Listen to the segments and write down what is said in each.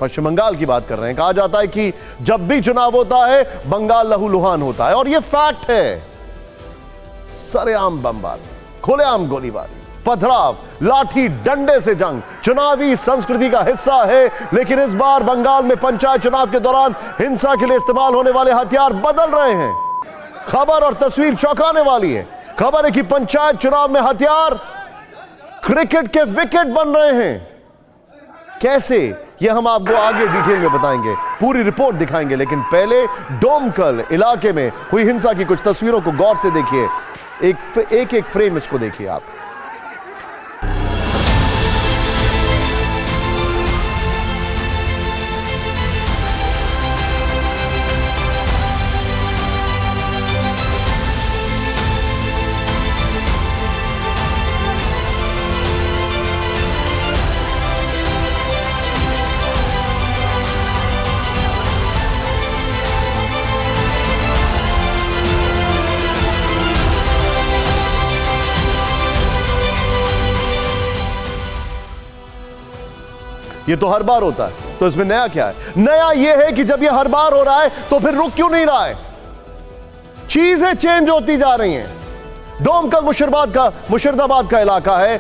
पश्चिम बंगाल की बात कर रहे हैं। कहा जाता है कि जब भी चुनाव होता है बंगाल लहूलुहान होता है, और यह फैक्ट है। सरेआम बमबारी, खुलेआम गोलीबारी, पथराव, लाठी डंडे से जंग चुनावी संस्कृति का हिस्सा है। लेकिन इस बार बंगाल में पंचायत चुनाव के दौरान हिंसा के लिए इस्तेमाल होने वाले हथियार बदल रहे हैं। खबर और तस्वीर चौंकाने वाली है। खबर है कि पंचायत चुनाव में हथियार क्रिकेट के विकेट बन रहे हैं। कैसे, यह हम आपको आगे डिटेल में बताएंगे, पूरी रिपोर्ट दिखाएंगे। लेकिन पहले डोमकल इलाके में हुई हिंसा की कुछ तस्वीरों को गौर से देखिए। एक फ्रेम इसको देखिए आप। ये तो हर बार होता है, तो इसमें नया क्या है? नया यह है कि जब ये हर बार हो रहा है तो फिर रुक क्यों नहीं रहा है? चीजें चेंज होती जा रही हैं। डोमकल मुर्शिदाबाद का इलाका है।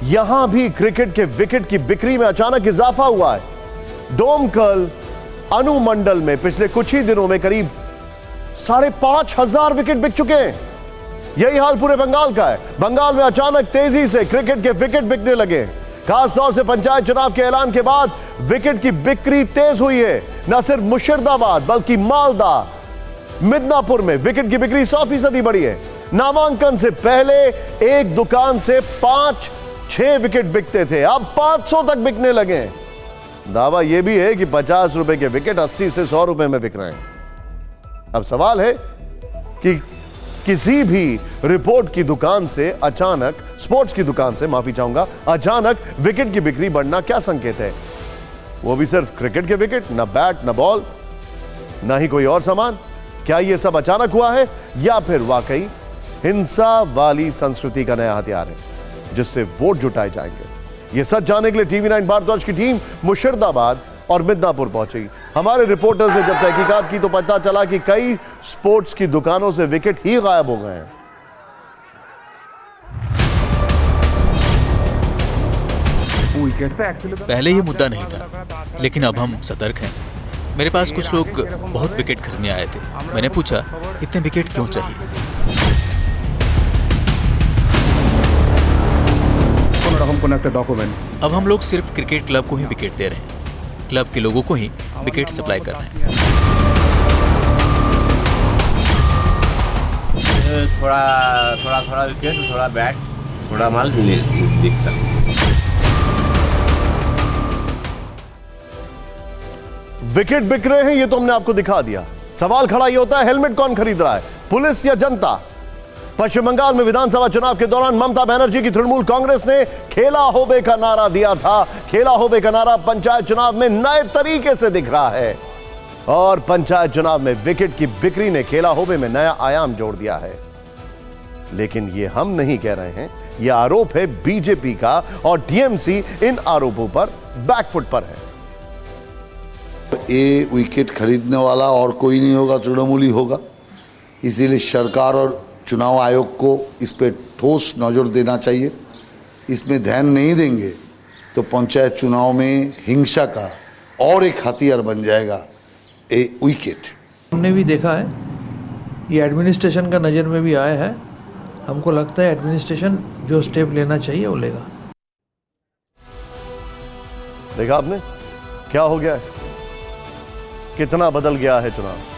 यहां भी क्रिकेट के विकेट की बिक्री में अचानक इजाफा हुआ है। डोमकल अनुमंडल में पिछले कुछ ही दिनों में करीब 5,500 विकेट बिक चुके हैं। यही हाल पूरे बंगाल का है। बंगाल में अचानक तेजी से क्रिकेट के विकेट बिकने लगे। खासतौर से पंचायत चुनाव के ऐलान के बाद विकेट की बिक्री तेज हुई है। न सिर्फ मुर्शिदाबाद बल्कि मालदा, मिदनापुर में विकेट की बिक्री 100% बढ़ी है। नामांकन से पहले एक दुकान से 5-6 विकेट बिकते थे, अब 500 तक बिकने लगे हैं। दावा यह भी है कि 50 रुपए के विकेट 80 से 100 रुपए में बिक रहे हैं। अब सवाल है कि किसी भी रिपोर्ट की दुकान से अचानक, स्पोर्ट्स की दुकान से माफी चाहूंगा, अचानक विकेट की बिक्री बढ़ना क्या संकेत है? वो भी सिर्फ क्रिकेट के विकेट, ना बैट, ना बॉल, ना ही कोई और सामान। क्या ये सब अचानक हुआ है या फिर वाकई हिंसा वाली संस्कृति का नया हथियार है जिससे वोट जुटाए जाएंगे? ये सच जानने के लिए टीवी 9 भारतवर्ष की टीम मुर्शिदाबाद और मिदनापुर पहुंची। हमारे रिपोर्टर्स ने जब तहकीकात की तो पता चला कि कई स्पोर्ट्स की दुकानों से विकेट ही गायब हो गए हैं। पहले ये मुद्दा नहीं था, लेकिन अब हम सतर्क हैं। मेरे पास कुछ लोग बहुत विकेट खरीदने आए थे। मैंने पूछा, इतने विकेट क्यों चाहिए? अब हम लोग सिर्फ क्रिकेट क्लब को ही विकेट दे रहे हैं। क्लब के लोगों को ही विकेट सप्लाई कर रहे हैं। थोड़ा विकेट, थोड़ा बैट, थोड़ा माल दिखता। विकेट बिक रहे हैं, ये तो हमने आपको दिखा दिया। सवाल खड़ा ये होता है, हेलमेट कौन खरीद रहा है, पुलिस या जनता? पश्चिम बंगाल में विधानसभा चुनाव के दौरान ममता बनर्जी की तृणमूल कांग्रेस ने खेला होबे का नारा दिया था। खेला होबे का नारा पंचायत चुनाव में नए तरीके से दिख रहा है, और पंचायत चुनाव में विकेट की बिक्री ने खेला होबे में नया आयाम जोड़ दिया है। लेकिन यह हम नहीं कह रहे हैं, यह आरोप है बीजेपी का, और टीएमसी इन आरोपों पर बैकफुट पर है। ये विकेट खरीदने वाला और कोई नहीं होगा, तृणमूल ही होगा। इसीलिए सरकार और चुनाव आयोग को इस पे ठोस नज़र देना चाहिए। इसमें ध्यान नहीं देंगे तो पंचायत चुनाव में हिंसा का और एक हथियार बन जाएगा ये विकेट। हमने भी देखा है, ये एडमिनिस्ट्रेशन का नज़र में भी आया है। हमको लगता है एडमिनिस्ट्रेशन जो स्टेप लेना चाहिए वो लेगा। देखा आपने क्या हो गया है, कितना बदल गया है चुनाव।